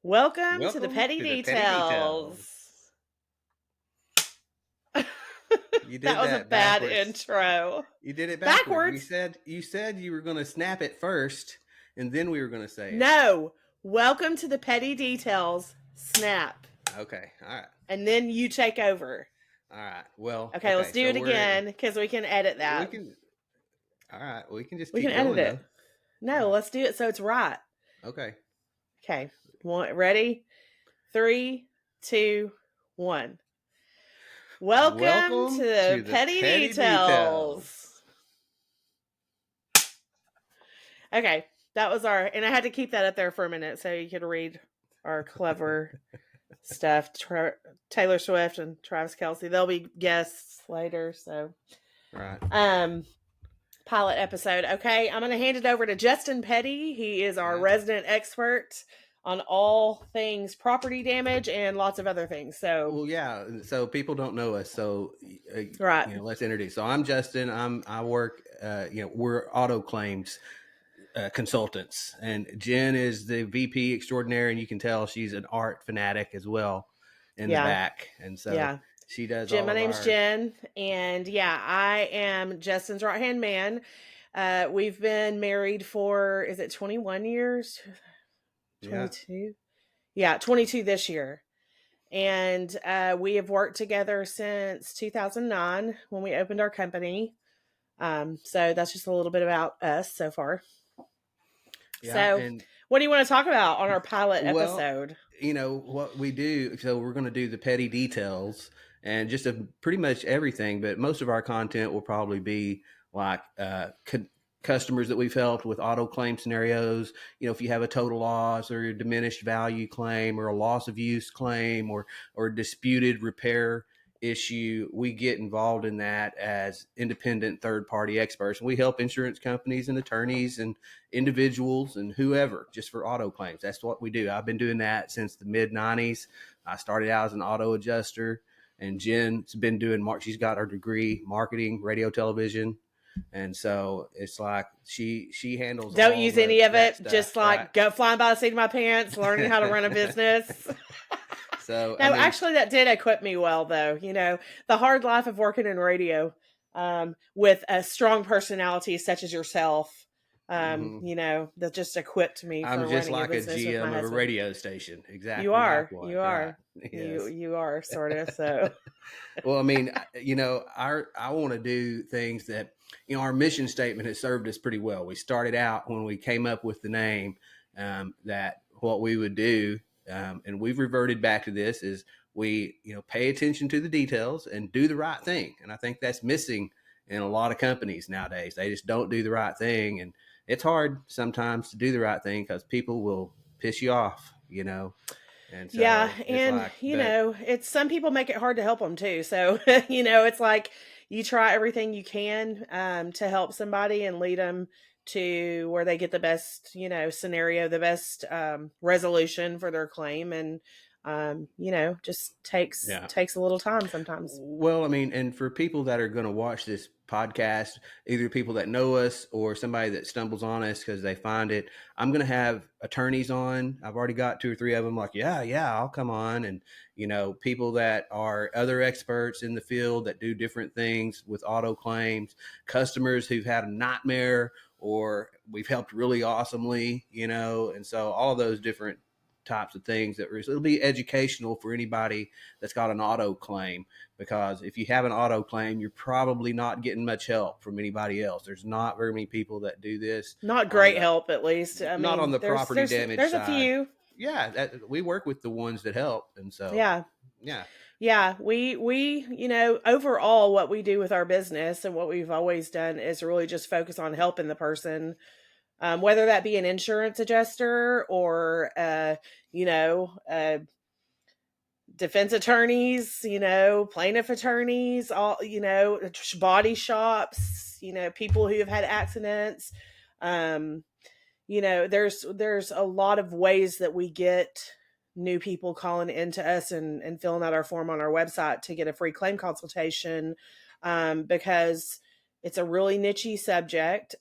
Welcome to the Welcome Petty to the Petty Details. Details. You That did was a that bad backwards. intro. You did it backwards. Backwards? You said you were going to snap it first, and then we were going to say it. No. Welcome to the Petty Details. Snap. Okay. All right. And then you take over. All right. Well. Okay, let's Okay. do So it again because we can edit we that. can. All right. We can just We can keep edit going it. though. All No, right. let's do it so it's right. Okay. Okay. Ready? 3, 2, 1. Welcome to Welcome the to the Petty Petty Details. Details. Okay, that was and I had to keep that up there for a minute so you could read our clever stuff. Taylor Swift and Travis Kelce, they'll be guests later. So, Right. Pilot episode. Okay, I'm going to hand it over to Justin Petty. He is our resident expert on all things property damage and lots of other things. So, well, yeah. So people don't know us. So, right. let's introduce. So I'm Justin. I work. We're auto claims consultants, and Jen is the VP extraordinaire, and you can tell she's an art fanatic as well in the back, and so she does Jen, all my of name's our. Jen, and I am Justin's right hand man. We've been married for, is it 21 years? 22? Yeah, 22 this year. And we have worked together since 2009 when we opened our company. So that's just a little bit about us so far. Yeah, so, and what do you want to talk about on our pilot well, episode? what we do. So we're going to do the petty details and just pretty much everything, but most of our content will probably be like customers that we've helped with auto claim scenarios. If you have a total loss or a diminished value claim or a loss of use claim or a disputed repair issue, we get involved in that as independent third-party experts. And we help insurance companies and attorneys and individuals and whoever just for auto claims. That's what we do. I've been doing that since the mid-90s. I started out as an auto adjuster, and Jen's been doing she's got her degree marketing, radio, television. And so it's like she handles. Don't use any of it. Stuff, just like go flying by the seat of my pants, learning how to run a business. So no, actually, that did equip me well, though. The hard life of working in radio with a strong personality such as yourself. That just equipped me. I'm just like a GM of a radio station. Exactly. You are. Likewise. You are. Right. Yes. You are sort of. So. Well, I mean, I want to do things that, our mission statement has served us pretty well. We started out when we came up with the name that what we would do, and we've reverted back to this, is we, pay attention to the details and do the right thing. And I think that's missing in a lot of companies nowadays. They just don't do the right thing. And it's hard sometimes to do the right thing because people will piss you off, And so it's some people make it hard to help them too. So, it's like you try everything you can to help somebody and lead them to where they get the best, scenario, the best resolution for their claim. And, just takes a little time sometimes. Well, I mean, and for people that are going to watch this podcast, either people that know us or somebody that stumbles on us because they find it, I'm going to have attorneys on. I've already got 2 or 3 of them like, yeah, I'll come on. And, people that are other experts in the field that do different things with auto claims, customers who've had a nightmare or we've helped really awesomely, and so all of those different types of things it'll be educational for anybody that's got an auto claim, because if you have an auto claim, you're probably not getting much help from anybody else. There's not very many people that do this. Not great help, at least. Not on the property damage there's side. A few. Yeah, we work with the ones that help, and so yeah, we overall what we do with our business and what we've always done is really just focus on helping the person. Whether that be an insurance adjuster or, defense attorneys, plaintiff attorneys, all, body shops, people who have had accidents. There's a lot of ways that we get new people calling into us and filling out our form on our website to get a free claim consultation, because it's a really niche subject.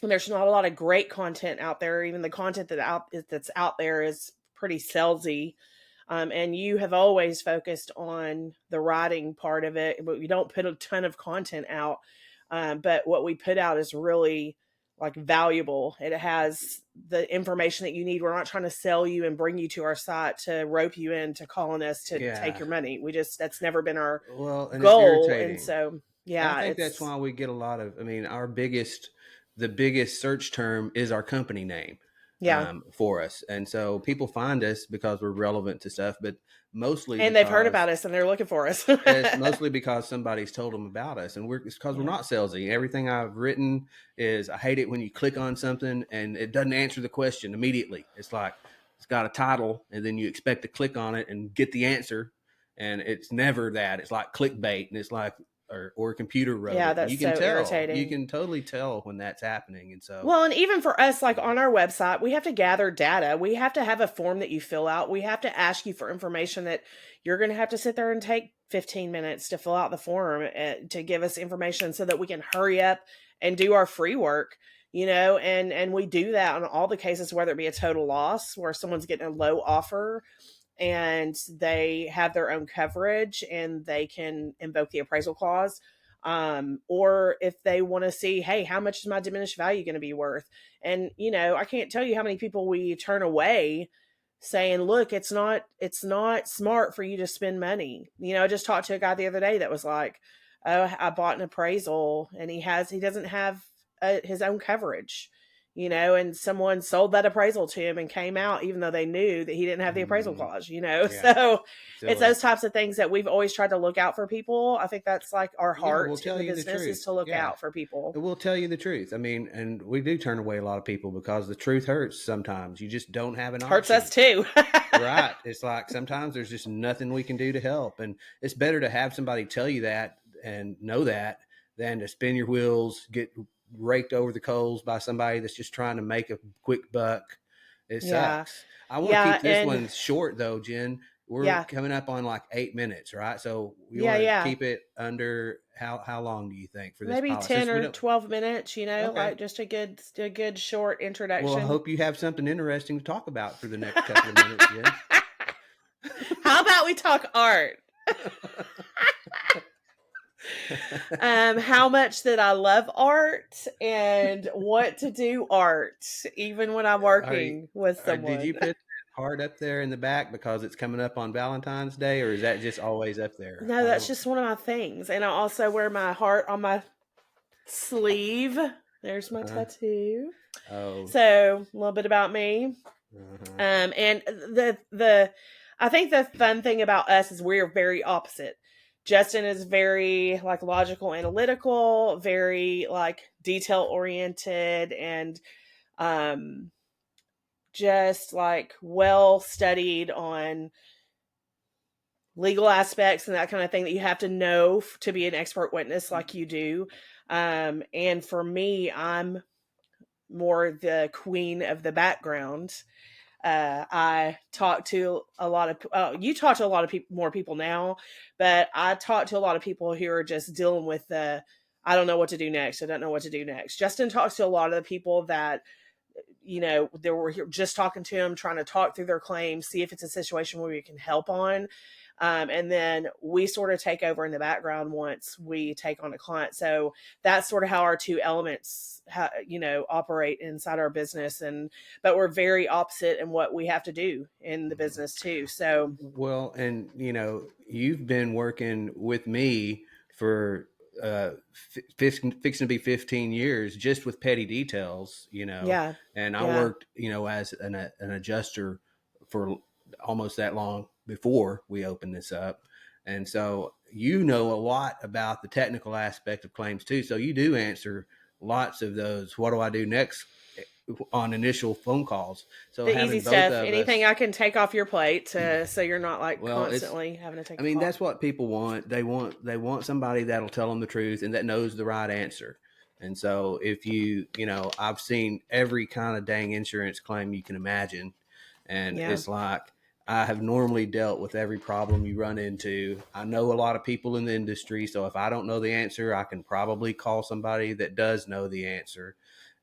There's not a lot of great content out there. Even the content that's out there is pretty salesy. And you have always focused on the writing part of it, but we don't put a ton of content out. But what we put out is really like valuable. It has the information that you need. We're not trying to sell you and bring you to our site to rope you into calling us to take Yeah. your money. That's never been our Well, and it's goal. And irritating. so, And I yeah, think that's it's, why we get a lot of, I mean, the biggest search term is our company name yeah. for us. And so people find us because we're relevant to stuff, but mostly And they've heard about because us and they're looking for us. it's mostly because somebody's told them about us, and it's because we're Yeah. not salesy. Everything I've written is, I hate it when you click on something and it doesn't answer the question immediately. It's like it's got a title, and then you expect to click on it and get the answer, and it's never that. It's like clickbait, and it's like or a computer wrote Yeah, it, and you that's can so tell. You irritating. can totally tell when that's happening, and so Well, and even for us, like on our website, we have to gather data. We have to have a form that you fill out. We have to ask you for information that you're going to have to sit there and take 15 minutes to fill out the form to give us information so that we can hurry up and do our free work, and we do that on all the cases, whether it be a total loss where someone's getting a low offer and they have their own coverage and they can invoke the appraisal clause, or if they want to see, hey, how much is my diminished value going to be worth? And I can't tell you how many people we turn away saying, look, it's not smart for you to spend money. I just talked to a guy the other day that was like, oh, I bought an appraisal and he doesn't have his own coverage, and someone sold that appraisal to him and came out even though they knew that he didn't have the appraisal clause. yeah, So it's silly. those types of things that we've always tried to look out for people. I think that's like our Yeah, we'll heart in tell the you the business, is truth. to look Yeah. out for people. We'll tell you the truth. I mean, and we do turn away a lot of people because the truth hurts sometimes. You just don't have an Hurts us option. too. Right. It's like sometimes there's just nothing we can do to help. And it's better to have somebody tell you that and know that than to spin your wheels, get raked over the coals by somebody that's just trying to make a quick buck. It Yeah. sucks. I want to Yeah. keep this And one short though, Jen. We're yeah. coming up on like 8 minutes, right? So you Yeah. want to Yeah. keep it under how long do you think for this Maybe pilot? 10 Since we or don't 12 minutes, okay. like just a good short Well, I introduction. hope you have something interesting to talk about for the next couple of minutes, Jen. How about we talk art? How much that I love art and want to do art, even when I'm Are you, working with did you someone. put heart up there in the back because it's coming up on Valentine's Day, or is that just always up there? No, I that's don't. just one of my things. And I also wear my heart on my sleeve. There's my Uh, tattoo. oh. So a little bit about me. Uh-huh. And the I think the fun thing about us is we're very opposite. Justin is very like logical, analytical, very like detail oriented, and um just like well studied on legal aspects and that kind of thing that you have to know to be an expert witness like you do. And for me, I'm more the queen of the background. I talk to a lot of you talk to a lot of people, more people now, but I talk to a lot of people who are just dealing with the I don't know what to do next. I don't know what to do next. Justin talks to a lot of the people that they were just talking to him, trying to talk through their claims, see if it's a situation where we can help on. And then we sort of take over in the background once we take on a client. So that's sort of how our two elements, operate inside our business. But we're very opposite in what we have to do in the business too. So Well, and you've been working with me for fixing to be 15 years just with petty details, yeah, and I yeah, worked, as an adjuster for almost that long before we opened this up. And so, a lot about the technical aspect of claims too. So you do answer lots of those, what do I do next, on initial phone calls. So the easy having both stuff. of Anything us, I can take off your plate, so you're not like well, it's constantly having to I take a mean, call. that's what people want. They want somebody that'll tell them the truth and that knows the right answer. And so if I've seen every kind of dang insurance claim you can imagine. And Yeah, it's like I have normally dealt with every problem you run into. I know a lot of people in the industry, so if I don't know the answer, I can probably call somebody that does know the answer.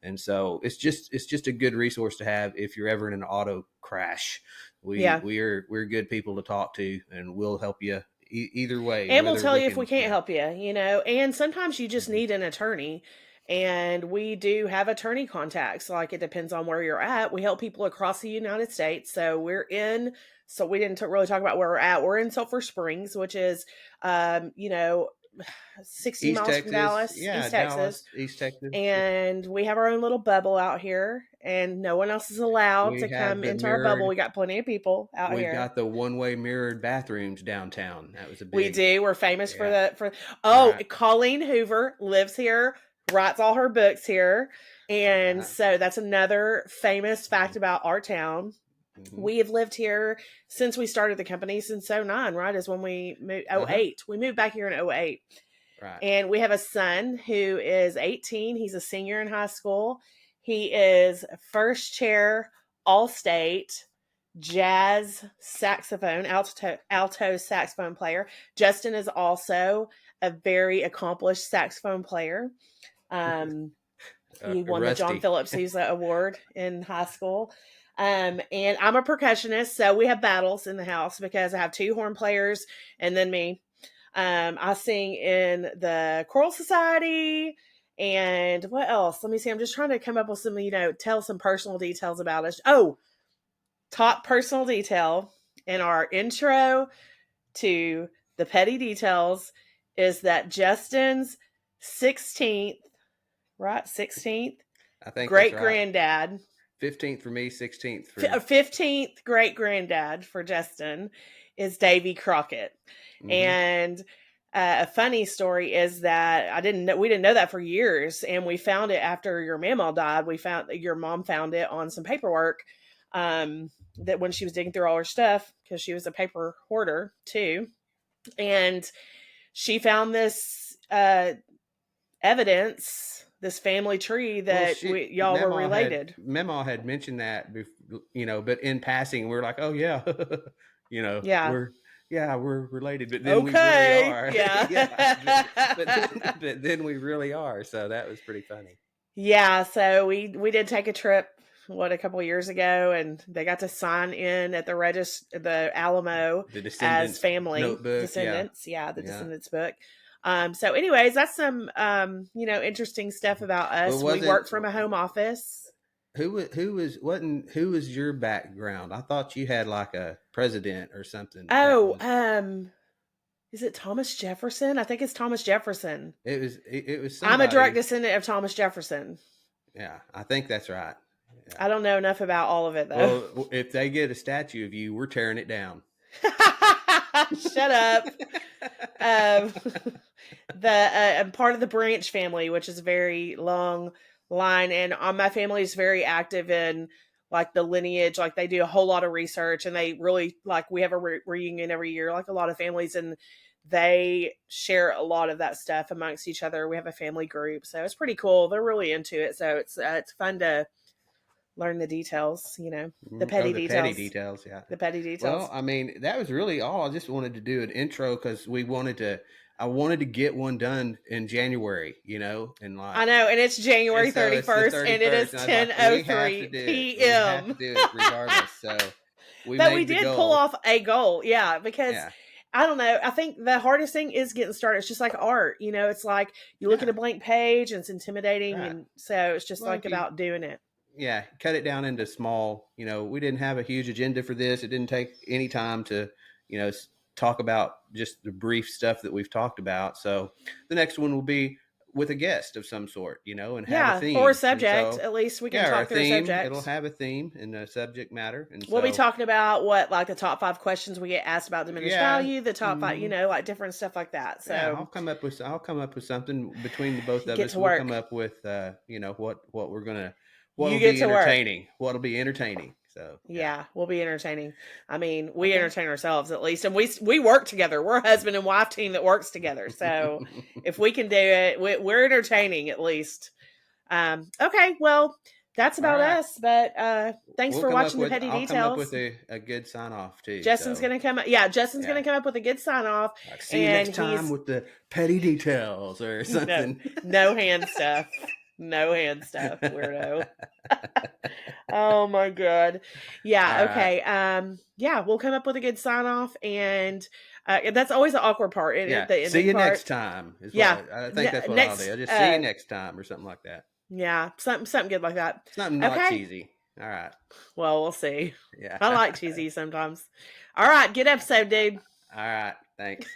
And so it's just a good resource to have if you're ever in an auto crash. Yeah. We're good people to talk to, and we'll help you either way, And we'll whether tell we you if we can, can't help you, you know. And sometimes you just Mhm. need an attorney. And we do have attorney contacts. Like it depends on where you're at. We help people across the United States. So we didn't really talk about where we're at. We're in Sulphur Springs, which is, you know, 60 East miles from Texas, Dallas, yeah, East Texas. Dallas, East Texas. And we have our own little bubble out here. And no one else is allowed We to have come the into our bubble. mirrored. We got plenty of people out We've here. got the one-way mirrored bathrooms downtown. That was a We big, do. We're famous for yeah, the. Oh, right, Colleen Hoover lives here, writes all her books here, and right, so that's another famous fact hmm about our town. hmm We have lived here since we started the company, since '09. Right, is when we moved. uh-huh, '08. We moved back here in '08, right. and we have a son who is 18. He's a senior in high school. He is first chair All State jazz saxophone, alto saxophone player. Justin is also a very accomplished saxophone player. Um, he won the John Rusty. Phillips Sousa Award in high school. And I'm a percussionist, so we have battles in the house because I have two horn players and then me. I sing in the choral society. And what else? Let me see. I'm just trying to come up with some, tell some personal details about us. Oh, top personal detail in our intro to the petty details is that Justin's 16th, right? 16th I think that's great right. granddad, 15th for me, 16th for. 15th great granddad for Justin is Davy Crockett. Hmm And a funny story is that we didn't know that for years, and we found it after your mama died. Your mom found it on some paperwork, that when she was digging through all her stuff, because she was a paper hoarder too, and she found this evidence, this family tree Well, that y'all were related. Memo had mentioned that, but in passing, we're like, oh yeah, Yeah. we're related, but then we really Okay. are, Yeah. yeah, but then we really are. So that was pretty funny. Yeah, so we did take a trip a couple of years ago, and they got to sign in at the Alamo The as Descendants family notebook, yeah, descendants. Yeah, the yeah. descendants book. So anyways, that's some interesting stuff about Well, us. We wasn't work from a home office. who was your background? I thought you had like a president or something that Oh, was. is it Thomas Jefferson? I think it's Thomas Jefferson. It was I'm a direct somebody. descendant of Thomas Jefferson. Yeah, I think that's right. Yeah. I don't know enough about all of it though. Well, if they get a statue of you, we're tearing it down. Shut up. Um, I'm part of the Branch family, which is a very long line, and my family is very active in like the lineage. Like they do a whole lot of research, and they really like we have a reunion every year, like a lot of families, and they share a lot of that stuff amongst each other. We have a family group, so it's pretty cool. They're really into it, so it's fun to learn the details. The Oh, petty the petty details. details. Yeah. The petty Well, details. I mean, that was really all. I just wanted to do an intro because I wanted to get one done in January, and I like, know, and it's and January so it's the 31st, and it is 31st, and I was like, we have to 10:03 do it. We have to p.m. do it regardless. So we But we made the did pull goal. off a goal, yeah, because Yeah. I don't know. I think the hardest thing is getting started. It's just like art, it's like you look at Yeah. a blank page and it's intimidating, Right. and so it's just Well, like if you about doing it. yeah, cut it down into small. We didn't have a huge agenda for this. It didn't take any time to, talk about just the brief stuff that we've talked about. So the next one will be with a guest of some sort, and have a Yeah, or a theme. And subject. so, At least we can yeah, or a talk through a theme. It'll subject. have a theme and a subject matter. And We'll be so, talking about like the top 5 questions we get asked about diminished yeah, value, the top five, mm, like different stuff like that. yeah, So I'll come up with something between the both of get us. to We'll come work. up with, what we're gonna, You what'll get be to work. entertaining, what'll be entertaining. So, yeah. Yeah, we'll be entertaining. I mean, we Okay. entertain ourselves at least, and we work together. We're a husband and wife team that works together. So if we can do it, we're entertaining at least. Okay, well, that's All about right. us. But thanks We'll for come up watching the with. petty I'll come up details. with a good sign off too. Justin's So gonna come. Yeah, Justin's yeah, gonna come up with a good sign off, like see you and next time he's with the petty details or no something. no hand stuff. No hand stuff, weirdo. Oh my god. All Yeah, right. okay. Yeah, we'll come up with a good sign off, and that's always the awkward part, Yeah. the See ending you next part. time is what Yeah. I think that's what I'll do. Next I'll just see you next time or something like that. yeah, something good like that. Something not Okay. cheesy. All right. Well, we'll see. Yeah. I like cheesy sometimes. All right, good episode, dude. All right. Thanks.